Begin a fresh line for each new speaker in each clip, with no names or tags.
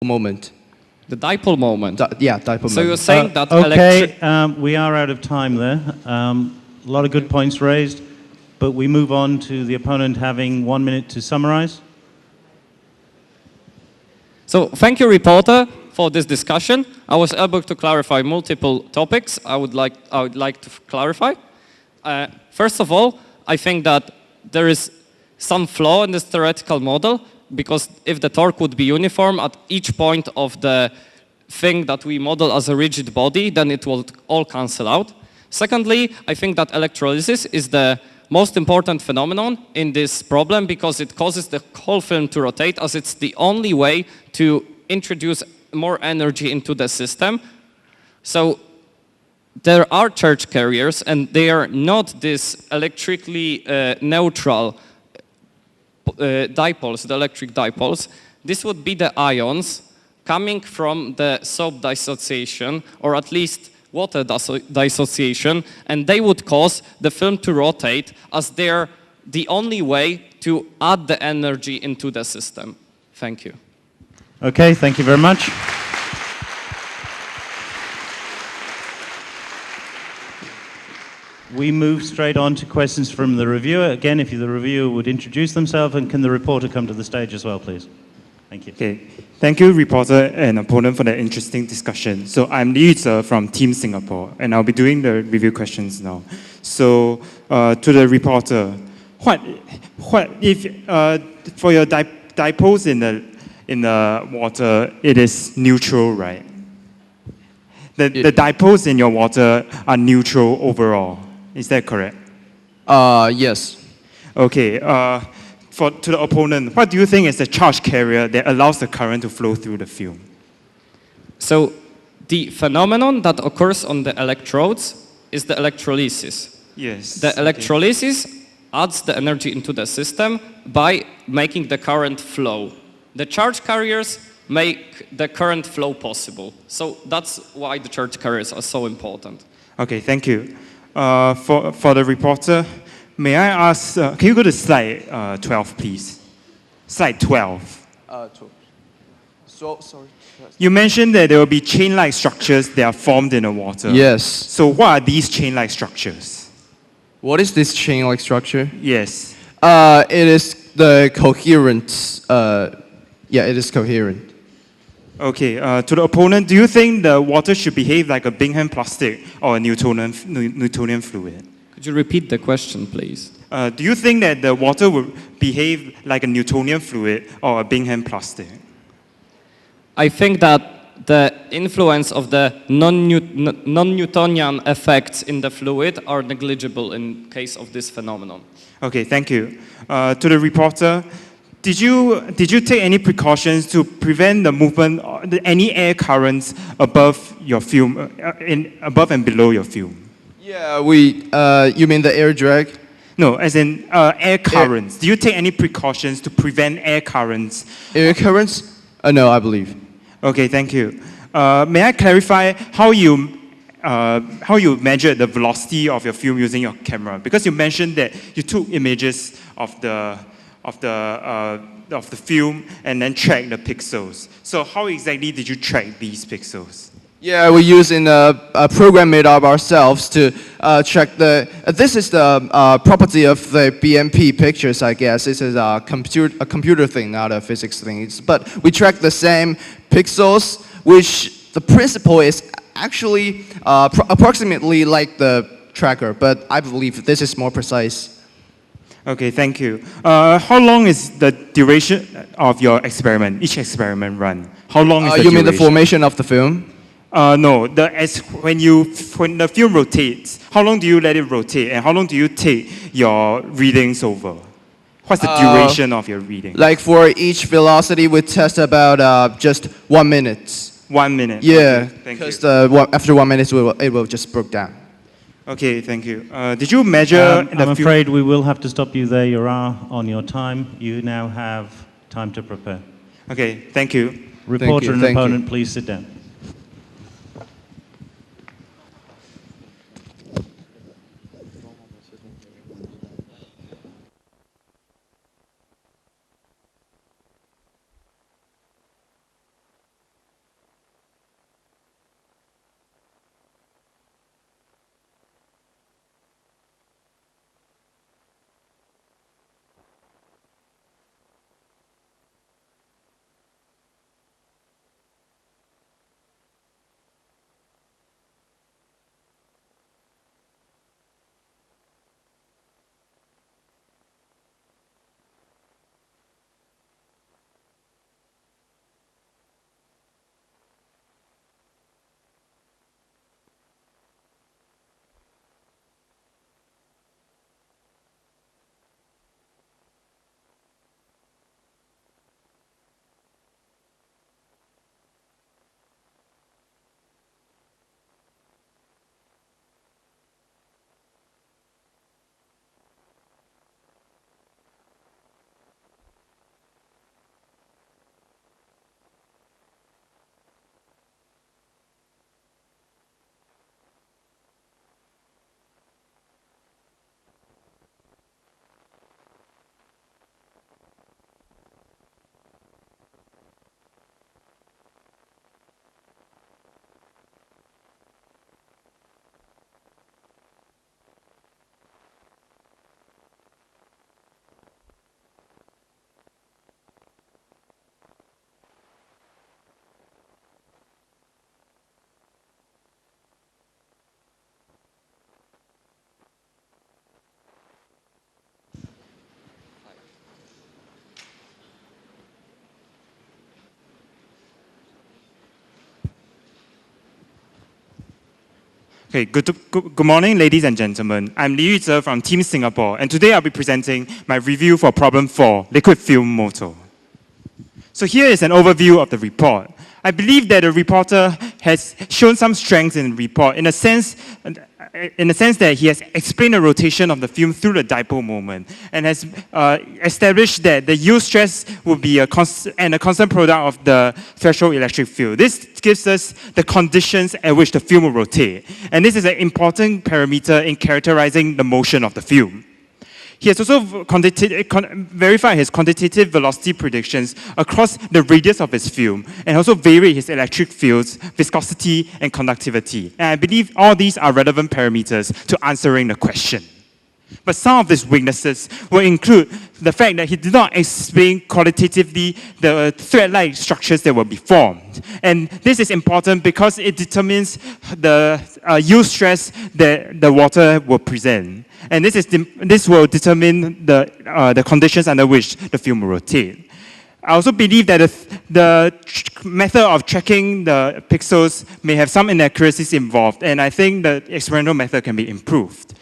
moment.
The dipole moment.
Yeah, dipole moment.
So you're saying that
okay, we are out of time there. A lot of good points raised, but we move on to the opponent having 1 minute to summarize.
So thank you, reporter, for this discussion. I was able to clarify multiple topics I would like to clarify. First of all, I think that there is some flaw in this theoretical model, because if the torque would be uniform at each point of the thing that we model as a rigid body, then it will all cancel out. Secondly, I think that electrolysis is the most important phenomenon in this problem, because it causes the whole film to rotate, as it's the only way to introduce more energy into the system. So there are charge carriers, and they are not this electrically neutral dipoles, the electric dipoles. This would be the ions coming from the soap dissociation, or at least water dissociation, and they would cause the film to rotate, as they're the only way to add the energy into the system. Thank you.
Okay, thank you very much. We move straight on to questions from the reviewer. Again, if the reviewer would introduce themselves, and can the reporter come to the stage as well, please? Thank you.
Okay. Thank you, reporter and opponent, for the interesting discussion. So I'm Lee from Team Singapore, and I'll be doing the review questions now. So to the reporter, what if for your dipoles in the water, it is neutral, right? The dipoles in your water are neutral overall. Is that correct?
Yes.
Okay. To the opponent, what do you think is the charge carrier that allows the current to flow through the film?
So the phenomenon that occurs on the electrodes is the electrolysis.
Yes.
The electrolysis adds the energy into the system by making the current flow. The charge carriers make the current flow possible. So that's why the charge carriers are so important.
Okay, thank you. For the reporter, may I ask, can you go to slide 12, please? Slide 12.
12. So, sorry.
You mentioned that there will be chain-like structures that are formed in the water.
Yes.
So what are these chain-like structures?
What is this chain-like structure?
Yes.
It is the coherent. Yeah, it is coherent.
Okay, to the opponent, do you think the water should behave like a Bingham plastic or a Newtonian fluid?
Could you repeat the question, please?
Do you think that the water will behave like a Newtonian fluid or a Bingham plastic?
I think that the influence of the non-Newtonian effects in the fluid are negligible in case of this phenomenon.
Okay, thank you. To the reporter, did you take any precautions to prevent the movement, any air currents above your film, above and below your film?
Yeah, you mean the air drag?
No, as in air currents. Do you take any precautions to prevent air currents?
Air currents? No, I believe.
Okay, thank you. May I clarify how you measured the velocity of your film using your camera? Because you mentioned that you took images of the film and then tracked the pixels. So how exactly did you track these pixels?
Yeah, we're using a program made up ourselves to check this is the property of the BMP pictures, I guess. This is a computer thing, not a physics thing. But we track the same pixels, which the principle is actually approximately like the tracker, but I believe this is more precise.
Okay, thank you. How long is the duration of your experiment, each experiment run? How long is the duration?
You mean the formation of the film?
No, when the film rotates, how long do you let it rotate, and how long do you take your readings over? What's the duration of your reading?
Like for each velocity, we test about just 1 minute.
1 minute?
Yeah,
okay,
because after 1 minute, it will just break down.
Okay, thank you. Did you measure...
I'm afraid we will have to stop you there. You are on your time. You now have time to prepare.
Okay, thank you.
Reporter and opponent, please sit down.
Okay, good morning, ladies and gentlemen. I'm Li Yuzhe from Team Singapore, and today I'll be presenting my review for problem 4, liquid film motor. So here is an overview of the report. I believe that the reporter has shown some strengths in the report in a sense that he has explained the rotation of the film through the dipole moment and has established that the yield stress will be a constant product of the threshold electric field. This gives us the conditions at which the film will rotate. And this is an important parameter in characterizing the motion of the film. He has also verified his quantitative velocity predictions across the radius of his film and also varied his electric fields, viscosity, and conductivity. And I believe all these are relevant parameters to answering the question. But some of his weaknesses will include the fact that he did not explain qualitatively the thread-like structures that will be formed. And this is important because it determines the yield stress that the water will present. And this will determine the conditions under which the film will rotate. I also believe that the method of tracking the pixels may have some inaccuracies involved, and I think the experimental method can be improved.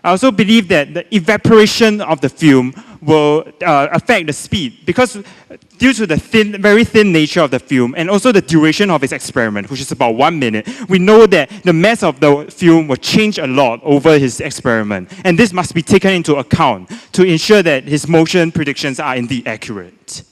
I also believe that the evaporation of the film will affect the speed because due to the very thin nature of the film and also the duration of his experiment, which is about 1 minute, we know that the mass of the film will change a lot over his experiment. And this must be taken into account to ensure that his motion predictions are indeed accurate.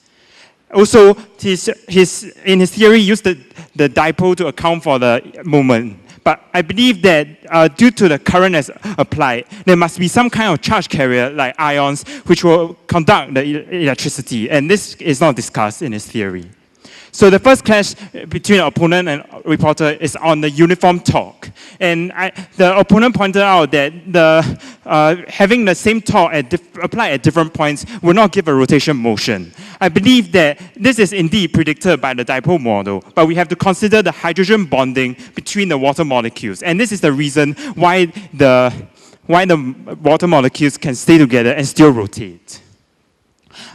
Also, in his theory, he used the dipole to account for the moment. But I believe that due to the current as applied, there must be some kind of charge carrier like ions which will conduct the electricity, and this is not discussed in his theory. So the first clash between opponent and reporter is on the uniform torque. And the opponent pointed out that having the same torque applied at different points will not give a rotation motion. I believe that this is indeed predicted by the dipole model, but we have to consider the hydrogen bonding between the water molecules. And this is the reason why the water molecules can stay together and still rotate.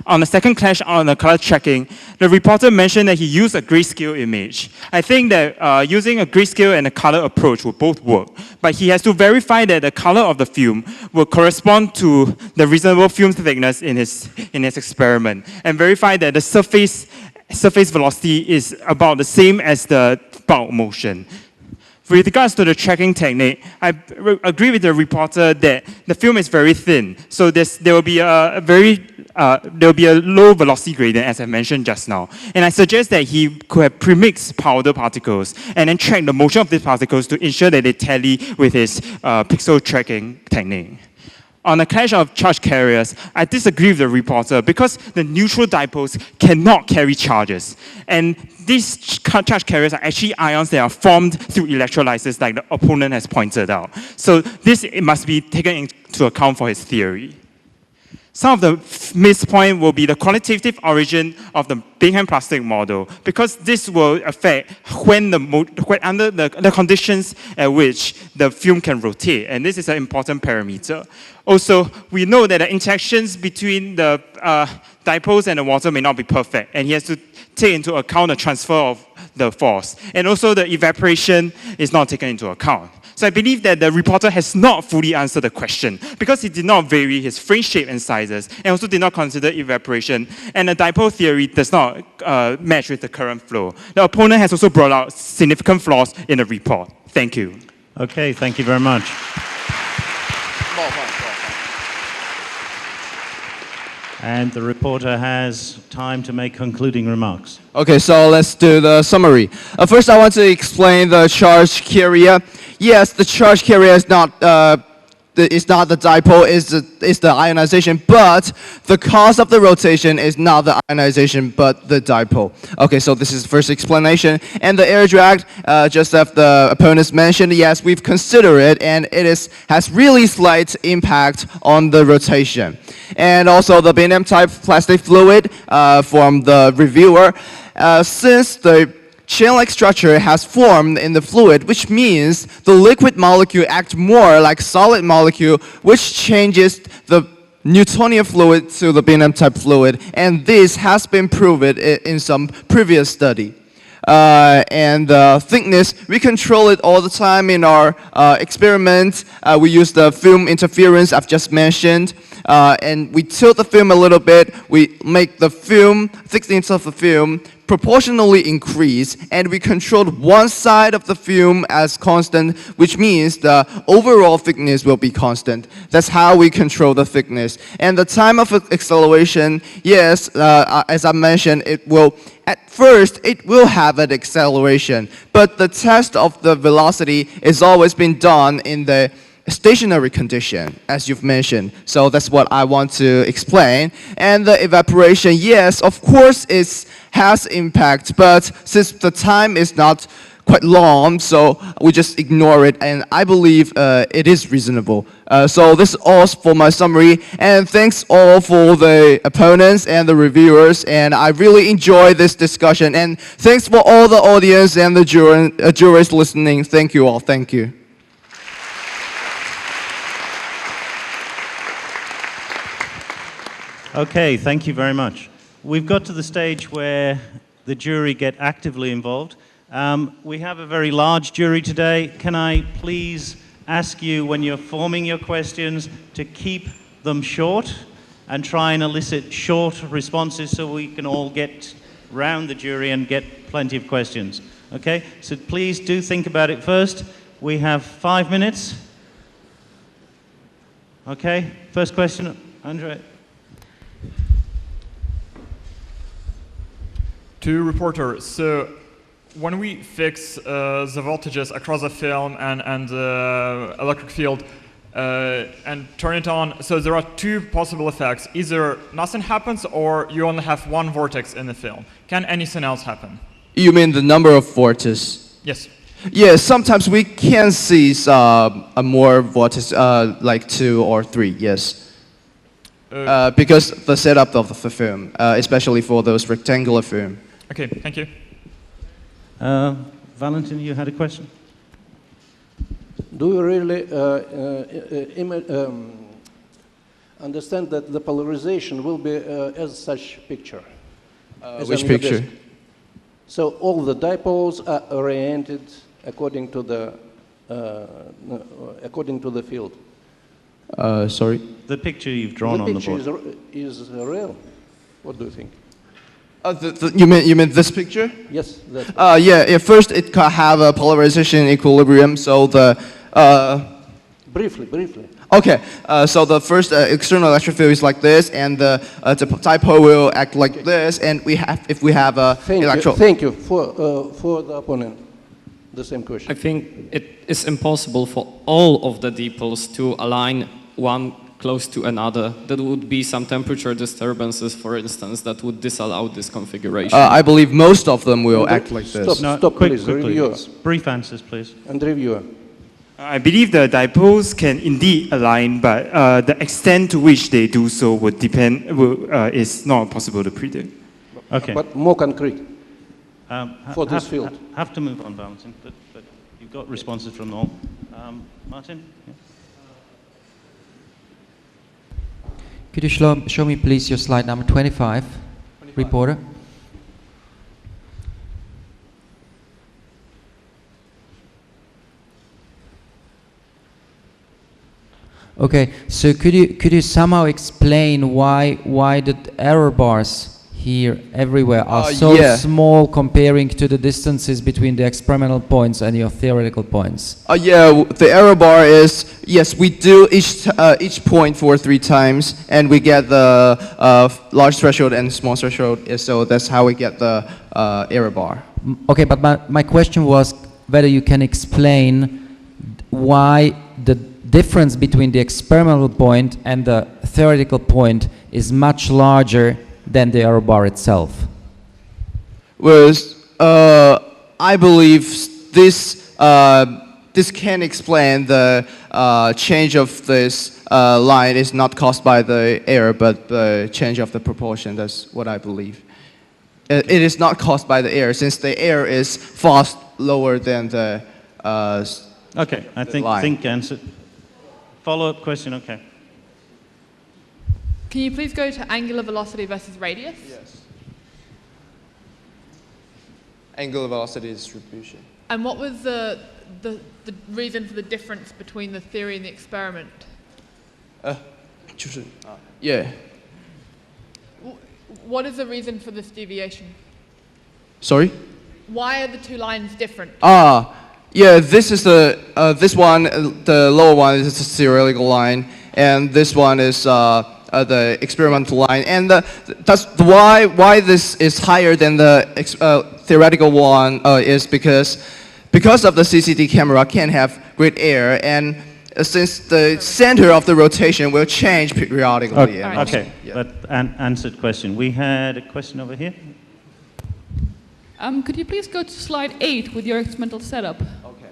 On the second clash on the color tracking, the reporter mentioned that he used a grayscale image. I think that using a grayscale and a color approach will both work, but he has to verify that the color of the film will correspond to the reasonable film thickness in his experiment, and verify that the surface velocity is about the same as the bulk motion. With regards to the tracking technique, I agree with the reporter that the film is very thin, so there will be a low velocity gradient, as I mentioned just now. And I suggest that he could have premixed powder particles and then track the motion of these particles to ensure that they tally with his pixel tracking technique. On the clash of charge carriers, I disagree with the reporter because the neutral dipoles cannot carry charges. And these charge carriers are actually ions that are formed through electrolysis like the opponent has pointed out. So it must be taken into account for his theory. Some of the missed point will be the qualitative origin of the Bingham plastic model, because this will affect under the conditions at which the film can rotate, and this is an important parameter. Also, we know that the interactions between the dipoles and the water may not be perfect, and he has to take into account the transfer of the force, and also the evaporation is not taken into account. So I believe that the reporter has not fully answered the question because he did not vary his frame shape and sizes and also did not consider evaporation, and the dipole theory does not match with the current flow. The opponent has also brought out significant flaws in the report. Thank you.
Okay, thank you very much. And the reporter has time to make concluding remarks.
Okay, so let's do the summary. First, I want to explain the charge carrier. Yes, the charge carrier is not the dipole, is the ionization, but the cause of the rotation is not the ionization, but the dipole. Okay, so this is the first explanation. And the air drag, just as the opponents mentioned, yes, we've considered it, and it has really slight impact on the rotation. And also the Bingham type plastic fluid from the reviewer, since the chain-like structure has formed in the fluid, which means the liquid molecule acts more like solid molecule, which changes the Newtonian fluid to the Bingham type fluid, and this has been proven in some previous study. and the thickness, we control it all the time in our experiments. We use the film interference I've just mentioned, and we tilt the film a little bit. We make the film, thickness of the film, proportionally increase, and we controlled one side of the film as constant, which means the overall thickness will be constant. That's how we control the thickness. And the time of acceleration, yes, as I mentioned, at first it will have an acceleration, but the test of the velocity is always been done in the stationary condition, as you've mentioned. So that's what I want to explain. And the evaporation, yes, of course, it has impact, but since the time is not quite long, so we just ignore it, and I believe it is reasonable. So this is all for my summary, and thanks all for the opponents and the reviewers, and I really enjoy this discussion, and thanks for all the audience and the jurors listening. Thank you all. Thank you.
Okay, thank you very much. We've got to the stage where the jury get actively involved. We have a very large jury today. Can I please ask you, when you're forming your questions, to keep them short and try and elicit short responses so we can all get round the jury and get plenty of questions. Okay, so please do think about it first. We have 5 minutes. Okay, first question, Andre.
To reporter, so when we fix the voltages across the film and the electric field and turn it on, so there are two possible effects. Either nothing happens or you only have one vortex in the film. Can anything else happen?
You mean the number of vortices?
Yes.
Yes, sometimes we can see a more vortices, like 2 or 3, yes. Because the setup of the film, especially for those rectangular film.
Okay, thank you.
Valentin, you had a question?
Do you really understand that the polarization will be as such picture?
Which picture?
So all the dipoles are oriented according to the field.
Sorry?
The picture you've drawn on the board.
The picture is real. What do you think?
You mean this picture?
Yes.
Yeah. First, it can have a polarization equilibrium. So the
briefly.
Okay. So the first external electric field is like this, and the dipole will act like this, and if we have a
Thank you for the opponent. The same question.
I think it is impossible for all of the dipoles to align one close to another. There would be some temperature disturbances, for instance, that would disallow this configuration.
I believe most of them will act like this.
Stop, please.
Quickly.
Reviewer.
Brief answers, please.
And reviewer.
I believe the dipoles can indeed align, but the extent to which they do so would depend, is not possible to predict.
Okay.
But more concrete for this field.
Have to move on, Valentin, but you've got responses from all. Martin? Yeah.
Could you show me, please, your slide number 25, reporter? Okay, so could you somehow explain why the error bars here everywhere are so small comparing to the distances between the experimental points and your theoretical points?
Yeah, the error bar is, yes, we do each point for 3 times, and we get the large threshold and small threshold, so that's how we get the error bar.
Okay, but my question was whether you can explain why the difference between the experimental point and the theoretical point is much larger than the error bar itself.
Whereas I believe this can explain the change of this line is not caused by the error, but the change of the proportion. That's what I believe. It is not caused by the error, since the error is far lower than the
Okay, I think answer. Follow-up question, okay.
Can you please go to angular velocity versus radius?
Yes. angular velocity distribution.
And what was the reason for the difference between the theory and the experiment?
Yeah.
What is the reason for this deviation?
Sorry?
Why are the two lines different?
Yeah, this is this one, the lower one is the theoretical line, and this one is the experimental line. And that's why this is higher than the theoretical one is because of the CCD camera can have great air, and since the center of the rotation will change periodically.
Okay,
and
okay.
yeah.
That answered question. We had a question over here.
Could you please go to slide 8 with your experimental setup?
Okay.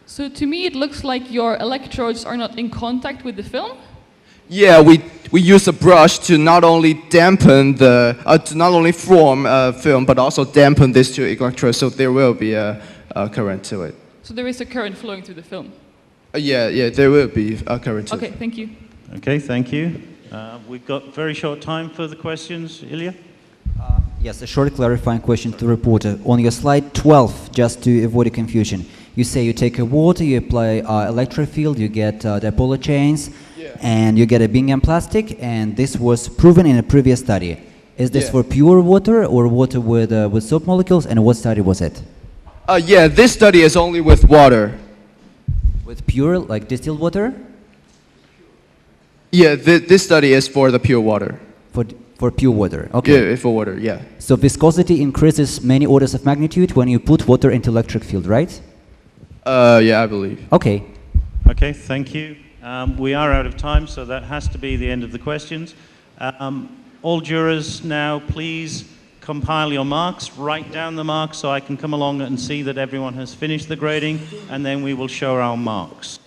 So to me, it looks like your electrodes are not in contact with the film.
Yeah, we use a brush to not only dampen to not only form film, but also dampen these two electrodes, so there will be a current to it.
So there is a current flowing through the film.
Yeah, there will be a current to it.
Okay, thank you.
Okay, thank you. We've got very short time for the questions. Ilya?
Yes, a short clarifying question to the reporter. On your slide 12, just to avoid a confusion, you say you take a water, you apply electric field, you get dipolar chains, and you get a Bingham plastic, and this was proven in a previous study. Is this for pure water or water with soap molecules, and what study was it?
Yeah, this study is only with water.
With pure, like distilled water?
Yeah, this study is for the pure water.
For pure water, okay.
Yeah, for water, yeah.
So viscosity increases many orders of magnitude when you put water into electric field, right?
Yeah, I believe.
Okay.
Okay, thank you. We are out of time, so that has to be the end of the questions. All jurors now, please compile your marks, write down the marks so I can come along and see that everyone has finished the grading, and then we will show our marks.